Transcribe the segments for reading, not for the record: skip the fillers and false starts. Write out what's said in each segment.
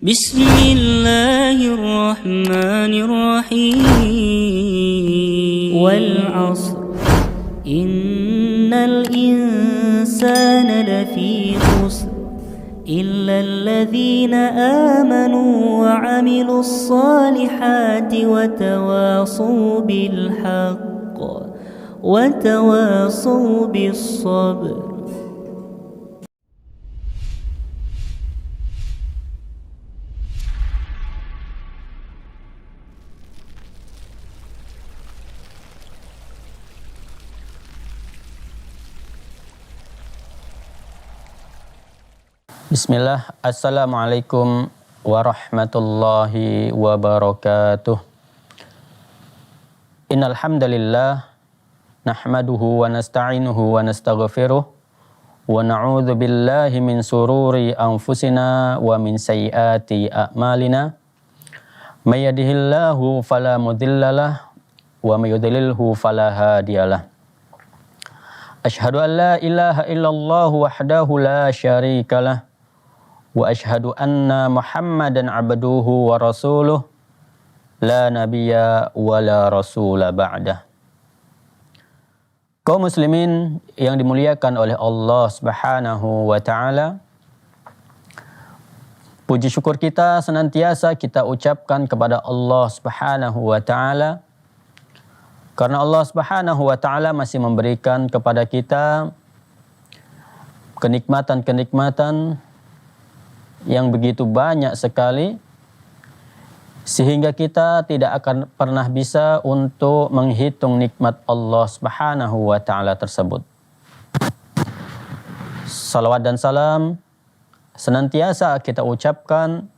بسم الله الرحمن الرحيم والعصر إن الإنسان لفي خسر إلا الذين آمنوا وعملوا الصالحات وتواصوا بالحق وتواصوا بالصبر. Bismillah, Assalamualaikum warahmatullahi wabarakatuh. Innal hamdalillah nahmaduhu wa nasta'inuhu wa nastaghfiruh wa na'udzu billahi min sururi anfusina wa min sayyiati a'malina. May yahdihillahu fala mudhillalah wa may yudlilhu fala hadiyalah. Asyhadu an la ilaha illallah wahdahu la syarikalah wa asyhadu anna Muhammadan abduhu wa rasuluh la nabiyya wa la rasula ba'dah. Kaum muslimin yang dimuliakan oleh Allah Subhanahu wa taala, puji syukur kita senantiasa kita ucapkan kepada Allah Subhanahu wa taala karena Allah Subhanahu wa taala masih memberikan kepada kita kenikmatan-kenikmatan yang begitu banyak sekali sehingga kita tidak akan pernah bisa untuk menghitung nikmat Allah Subhanahu wa taala tersebut. Salawat dan salam senantiasa kita ucapkan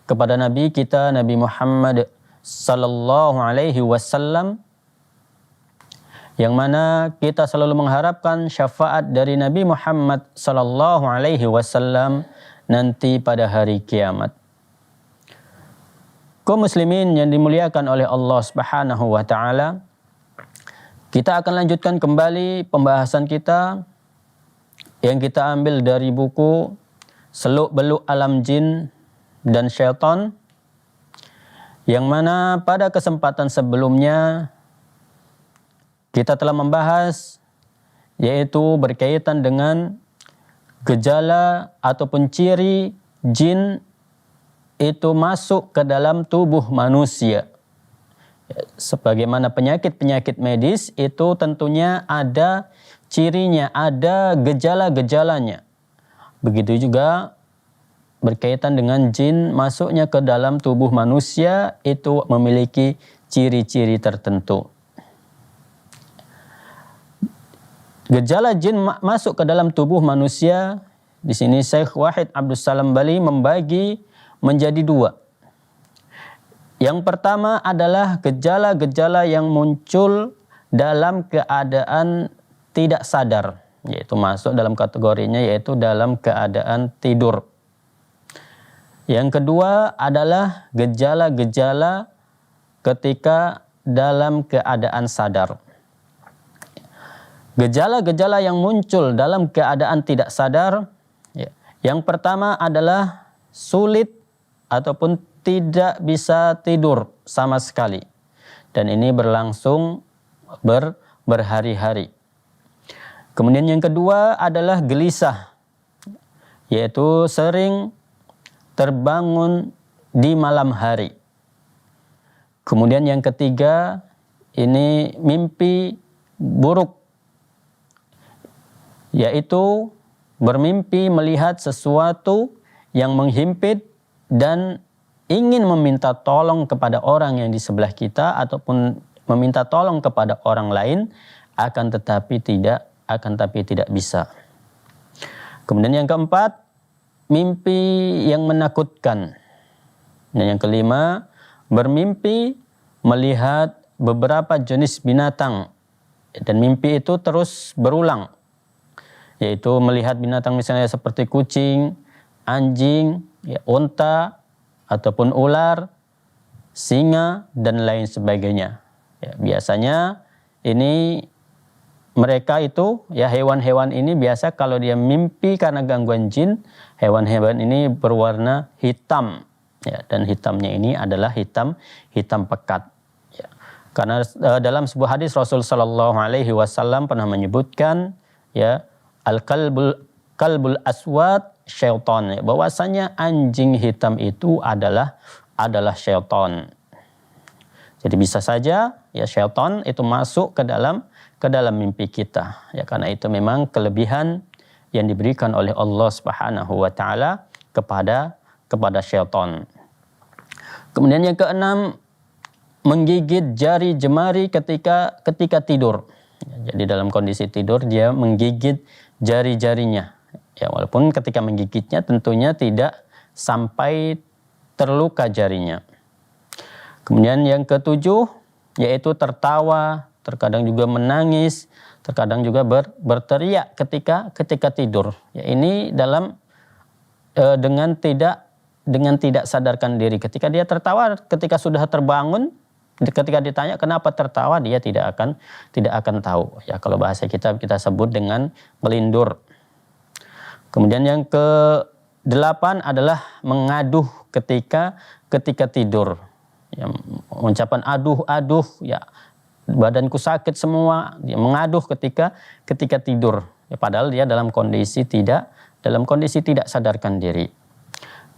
kepada Nabi kita Nabi Muhammad sallallahu alaihi wasallam, yang mana kita selalu mengharapkan syafaat dari Nabi Muhammad sallallahu alaihi wasallam nanti pada hari kiamat. Kaum muslimin yang dimuliakan oleh Allah Subhanahu wa taala, kita akan lanjutkan kembali pembahasan kita yang kita ambil dari buku Seluk-Beluk Alam Jin dan Syaitan, yang mana pada kesempatan sebelumnya kita telah membahas yaitu berkaitan dengan gejala ataupun ciri jin itu masuk ke dalam tubuh manusia. Sebagaimana penyakit-penyakit medis itu tentunya ada cirinya, ada gejala-gejalanya. Begitu juga berkaitan dengan jin masuknya ke dalam tubuh manusia itu memiliki ciri-ciri tertentu. Gejala jin masuk ke dalam tubuh manusia, di sini Syekh Wahid Abdus Salam Bali membagi menjadi dua. Yang pertama adalah gejala-gejala yang muncul dalam keadaan tidak sadar, yaitu masuk dalam kategorinya yaitu dalam keadaan tidur. Yang kedua adalah gejala-gejala ketika dalam keadaan sadar. Gejala-gejala yang muncul dalam keadaan tidak sadar, yang pertama adalah sulit ataupun tidak bisa tidur sama sekali. Dan ini berlangsung berhari-hari. Kemudian yang kedua adalah gelisah, yaitu sering terbangun di malam hari. Kemudian yang ketiga, ini mimpi buruk, yaitu bermimpi melihat sesuatu yang menghimpit dan ingin meminta tolong kepada orang yang di sebelah kita ataupun meminta tolong kepada orang lain, akan tetapi tidak bisa. Kemudian yang keempat, mimpi yang menakutkan. Dan yang kelima, bermimpi melihat beberapa jenis binatang dan mimpi itu terus berulang, yaitu melihat binatang misalnya seperti kucing, anjing, unta, ataupun ular, singa, dan lain sebagainya. Biasanya ini mereka itu ya hewan-hewan ini biasa kalau dia mimpi karena gangguan jin, hewan-hewan ini berwarna hitam ya, dan hitamnya ini adalah hitam pekat ya. Karena dalam sebuah hadis Rasul sallallahu alaihi wasallam pernah menyebutkan ya kalbul aswad syaitan, ya, bahwasanya anjing hitam itu adalah syaitan. Jadi bisa saja ya syaitan itu masuk ke dalam mimpi kita ya, karena itu memang kelebihan yang diberikan oleh Allah Subhanahu wa taala kepada syaitan. Kemudian yang keenam, menggigit jari jemari ketika tidur. Ya, jadi dalam kondisi tidur dia menggigit jari-jarinya. Ya, walaupun ketika menggigitnya tentunya tidak sampai terluka jarinya. Kemudian yang ketujuh yaitu tertawa, terkadang juga menangis, terkadang juga berteriak ketika tidur. Ya, ini dalam dengan tidak sadarkan diri. Ketika dia tertawa, ketika sudah terbangun, ketika ditanya kenapa tertawa, dia tidak akan tahu. Ya, kalau bahasa kita sebut dengan melindur. Kemudian yang ke-8 adalah mengaduh ketika tidur. Ya, ucapan aduh ya, badanku sakit semua, dia mengaduh ketika tidur. Ya, padahal dia dalam kondisi tidak sadarkan diri.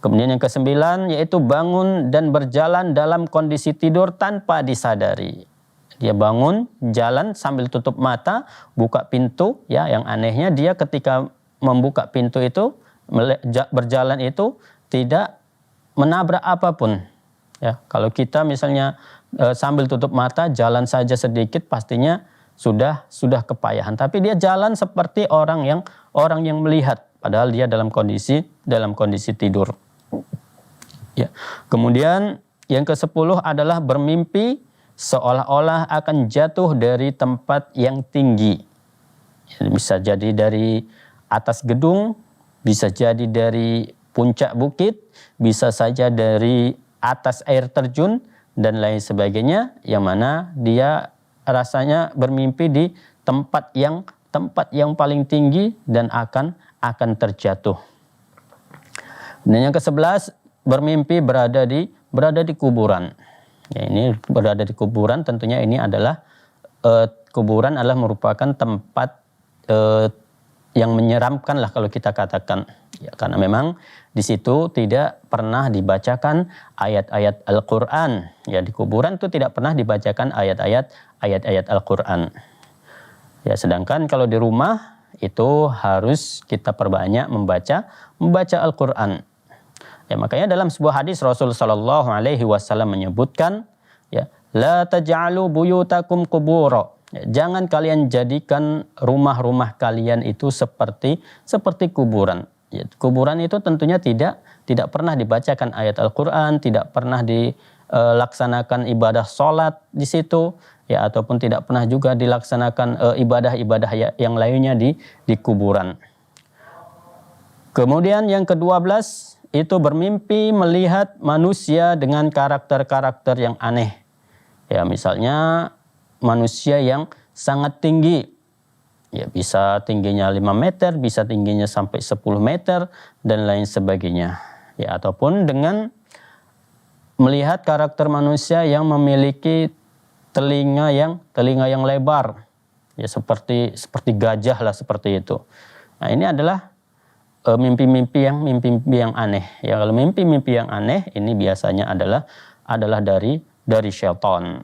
Kemudian yang ke-9 yaitu bangun dan berjalan dalam kondisi tidur tanpa disadari. Dia bangun, jalan sambil tutup mata, buka pintu. Ya, yang anehnya dia ketika membuka pintu itu, berjalan itu tidak menabrak apapun. Ya, kalau kita misalnya sambil tutup mata, jalan saja sedikit, pastinya sudah kepayahan. Tapi dia jalan seperti orang yang melihat, padahal dia dalam kondisi tidur. Ya. Kemudian yang ke-10 adalah bermimpi seolah-olah akan jatuh dari tempat yang tinggi. Ya, bisa jadi dari atas gedung, bisa jadi dari puncak bukit, bisa saja dari atas air terjun dan lain sebagainya, yang mana dia rasanya bermimpi di tempat yang paling tinggi dan akan terjatuh. Dan yang ke-11, bermimpi berada di kuburan. Ya, ini berada di kuburan, tentunya ini adalah kuburan adalah merupakan tempat yang menyeramkan lah kalau kita katakan. Ya, karena memang di situ tidak pernah dibacakan ayat-ayat Al-Quran. Ya, di kuburan itu tidak pernah dibacakan ayat-ayat Al-Quran. Ya, sedangkan kalau di rumah itu harus kita perbanyak membaca Al-Quran. Ya, makanya dalam sebuah hadis Rasul sallallahu alaihi wasallam menyebutkan, ya, la taj'alu buyutakum qubura. Ya, jangan kalian jadikan rumah-rumah kalian itu seperti kuburan. Ya, kuburan itu tentunya tidak pernah dibacakan ayat Al-Quran, tidak pernah dilaksanakan ibadah sholat di situ, ya, ataupun tidak pernah juga dilaksanakan ibadah-ibadah yang lainnya di kuburan. Kemudian yang ke-12 itu bermimpi melihat manusia dengan karakter-karakter yang aneh. Ya, misalnya manusia yang sangat tinggi. Ya, bisa tingginya 5 meter, bisa tingginya sampai 10 meter dan lain sebagainya. Ya, ataupun dengan melihat karakter manusia yang memiliki telinga yang lebar. Ya, seperti gajah lah, seperti itu. Nah, ini adalah mimpi-mimpi yang aneh. Ya, kalau mimpi-mimpi yang aneh ini biasanya adalah dari syaitan.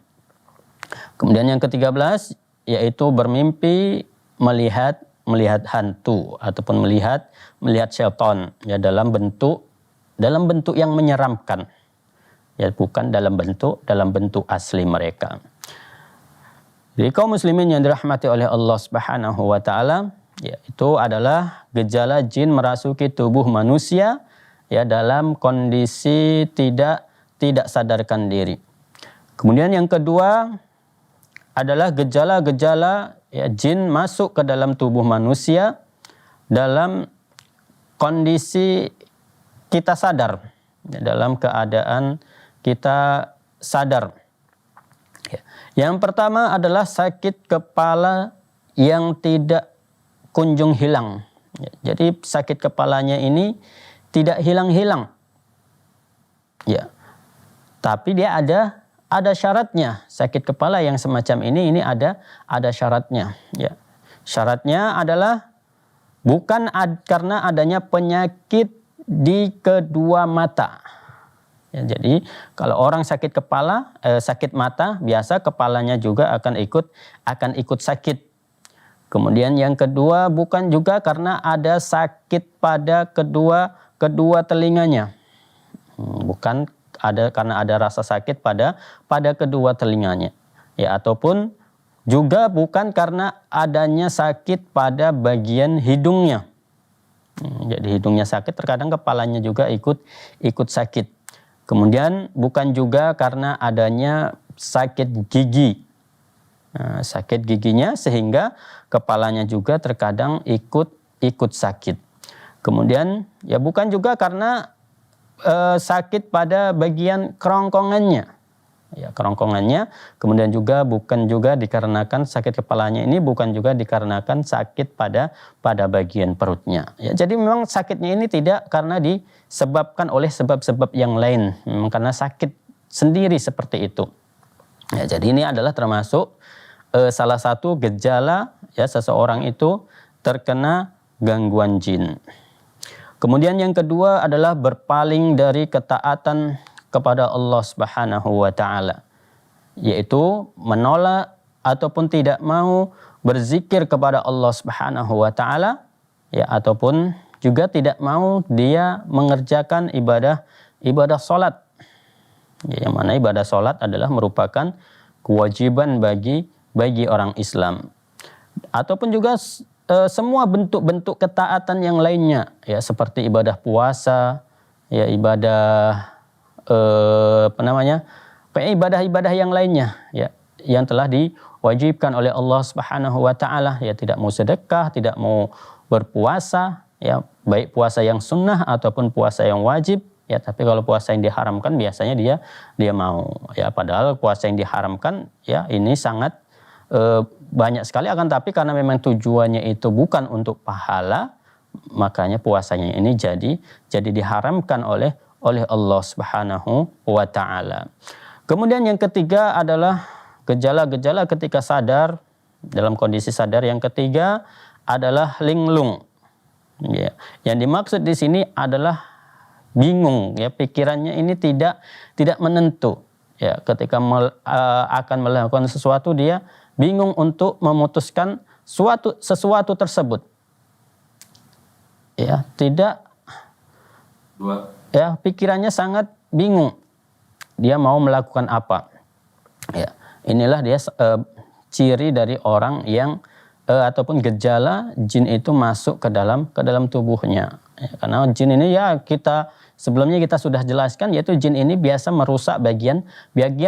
Kemudian yang ke-13 yaitu bermimpi melihat hantu ataupun melihat syaitan, ya, dalam bentuk yang menyeramkan. Ya, bukan dalam bentuk asli mereka. Jadi kaum muslimin yang dirahmati oleh Allah Subhanahu wa taala, ya, itu adalah gejala jin merasuki tubuh manusia, ya, dalam kondisi tidak sadarkan diri. Kemudian yang kedua adalah gejala-gejala, ya, jin masuk ke dalam tubuh manusia dalam kondisi kita sadar, ya, dalam keadaan kita sadar. Ya. Yang pertama adalah sakit kepala yang tidak kunjung hilang. Ya, jadi sakit kepalanya ini tidak hilang-hilang. Ya. Tapi dia ada syaratnya. Sakit kepala yang semacam ini ada syaratnya, ya. Syaratnya adalah bukan karena adanya penyakit di kedua mata. Ya, jadi kalau orang sakit kepala, sakit mata, biasa kepalanya juga akan ikut sakit. Kemudian yang kedua bukan juga karena ada sakit pada kedua telinganya. Bukan karena ada rasa sakit pada kedua telinganya. Ya, ataupun juga bukan karena adanya sakit pada bagian hidungnya. Jadi hidungnya sakit, terkadang kepalanya juga ikut sakit. Kemudian bukan juga karena adanya sakit gigi. Nah, sakit giginya sehingga kepalanya juga terkadang ikut sakit. Kemudian ya bukan juga karena sakit pada bagian kerongkongannya. Ya, kerongkongannya. Kemudian juga bukan juga dikarenakan sakit kepalanya ini bukan juga dikarenakan sakit pada bagian perutnya. Ya, jadi memang sakitnya ini tidak karena disebabkan oleh sebab-sebab yang lain, memang karena sakit sendiri seperti itu. Ya, jadi ini adalah termasuk salah satu gejala ya seseorang itu terkena gangguan jin. Kemudian yang kedua adalah berpaling dari ketaatan kepada Allah Subhanahu wa taala, yaitu menolak ataupun tidak mau berzikir kepada Allah Subhanahu wa taala, ya, ataupun juga tidak mau dia mengerjakan ibadah salat. Ya, yang mana ibadah salat adalah merupakan kewajiban bagi orang Islam. Ataupun juga semua bentuk-bentuk ketaatan yang lainnya, ya, seperti ibadah puasa, ya, ibadah ibadah-ibadah yang lainnya, ya, yang telah diwajibkan oleh Allah Subhanahu wa taala, ya, tidak mau sedekah, tidak mau berpuasa, ya, baik puasa yang sunnah ataupun puasa yang wajib, ya, tapi kalau puasa yang diharamkan biasanya dia mau, ya, padahal puasa yang diharamkan, ya, ini sangat banyak sekali, akan tapi karena memang tujuannya itu bukan untuk pahala, makanya puasanya ini jadi diharamkan oleh Allah Subhanahu wa taala. Kemudian yang ketiga adalah gejala-gejala ketika sadar, dalam kondisi sadar. Yang ketiga adalah linglung. Ya, yang dimaksud di sini adalah bingung, ya, pikirannya ini tidak menentu. Ya, ketika akan melakukan sesuatu dia bingung untuk memutuskan sesuatu tersebut. Ya, ya, pikirannya sangat bingung. Dia mau melakukan apa? Ya, inilah dia ciri dari orang yang ataupun gejala jin itu masuk ke dalam tubuhnya. Ya, karena jin ini, ya, sebelumnya kita sudah jelaskan, yaitu jin ini biasa merusak bagian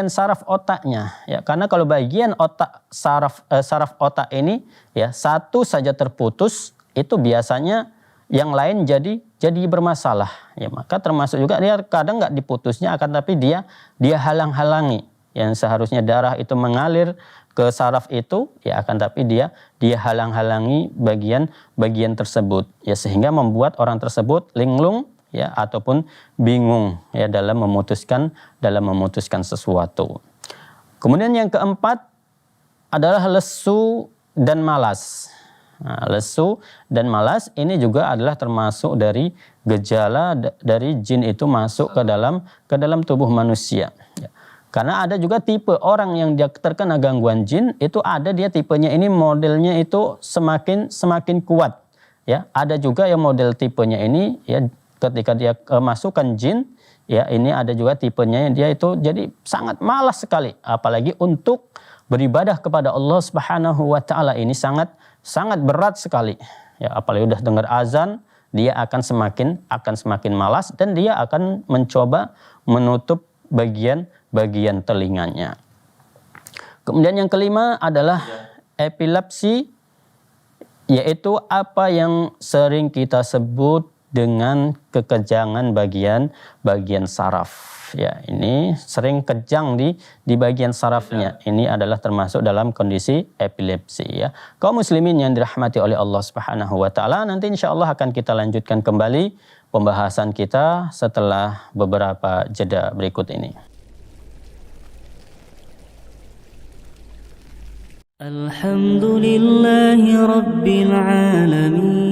saraf otaknya, ya, karena kalau bagian otak saraf otak ini, ya, satu saja terputus, itu biasanya yang lain jadi bermasalah, ya, maka termasuk juga dia kadang nggak diputusnya, akan tapi dia halang-halangi, yang seharusnya darah itu mengalir ke saraf itu, ya, akan tapi dia halang-halangi bagian tersebut, ya, sehingga membuat orang tersebut linglung, ya, ataupun bingung, ya, dalam memutuskan sesuatu. Kemudian yang keempat adalah lesu dan malas. Nah, lesu dan malas ini juga adalah termasuk dari gejala dari jin itu masuk ke dalam tubuh manusia. Ya. Karena ada juga tipe orang yang dia terkena gangguan jin, itu ada dia tipenya ini modelnya itu semakin kuat. Ya, ada juga yang model tipenya ini, ya, ketika dia masukkan jin, ya, ini ada juga tipenya yang dia itu jadi sangat malas sekali, apalagi untuk beribadah kepada Allah Subhanahu wa taala, ini sangat berat sekali. Ya, apalagi udah dengar azan, dia akan semakin malas dan dia akan mencoba menutup bagian telinganya. Kemudian yang kelima adalah epilepsi, yaitu apa yang sering kita sebut dengan kekejangan bagian saraf. Ya, ini sering kejang di bagian sarafnya. Ini adalah termasuk dalam kondisi epilepsi ya. Kaum muslimin yang dirahmati oleh Allah Subhanahu wa taala, nanti insyaallah akan kita lanjutkan kembali pembahasan kita setelah beberapa jeda berikut ini. Alhamdulillahi rabbil alamin.